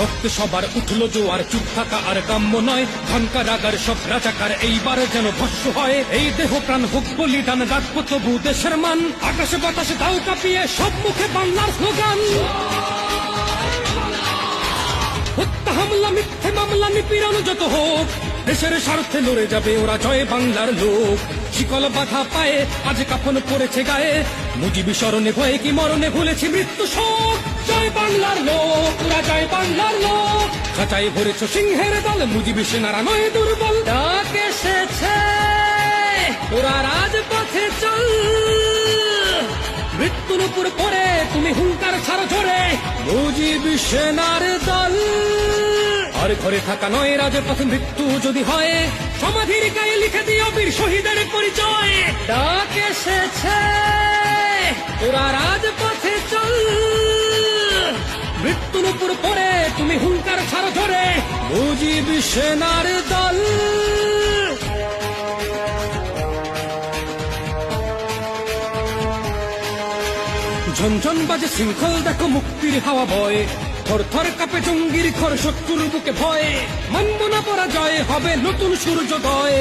রক্তে সবার উঠলো জোয়ার, চুপ থাকা আর কাম্য নয়। ধনকার আগার সব রাজাকার এইবার যেন ভস্য হয়। এই দেহ প্রাণ হোক বলিদান, রাখবো তবু দেশের মান। আকাশে বাতাসে দাও কাঁপিয়ে সব মুখে বাংলার স্লোগান। হত্যা হামলা মিথ্যে মামলা নিপীড়ন যত হোক, দেশের স্বার্থে লড়ে যাবে ওরা, জয় বাংলার লোক। শিকল বাধা পায়ে আজ কাফন পড়েছে গায়ে, মুজিবি স্মরণে ভয়ে কি মরণে ভুলেছি মৃত্যু শোক। জয় বাংলার লোক, ওরা জয় বাংলার লোক। খাঁচায় ভরেছ সিংহের দল, মুজিবি সেনারা নয় দুর্বল। ডাক এসেছে ওরা রাজপথে চল, মৃত্যুর উপর পড়ে তুমি হুঙ্কার ছাড়ো ঝরে। মুজিবি সেনার দল আর ঘরে থাকা নয়, রাজপথ মৃত্যু যদি হয়, সমাধির গায়ে লিখে দিও বীর শহীদের পরিচয়। ডাক এসেছে ওরা রাজপথে চল, মৃত্যুর উপর পড়ে তুমি হুঙ্কার ছাড়ো ঝরে। মুজিবি সেনার দল। ঝনঝন বাজে শৃঙ্খল দেখো মুক্তির হাওয়া বয়, থর থর কাঁপে জঙ্গির ঘর, শত্রুর বুকে ভয়। মানব না পরাজয়, হবে নতুন সূর্যোদয়।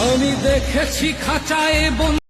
আমি দেখেছি খাঁচায়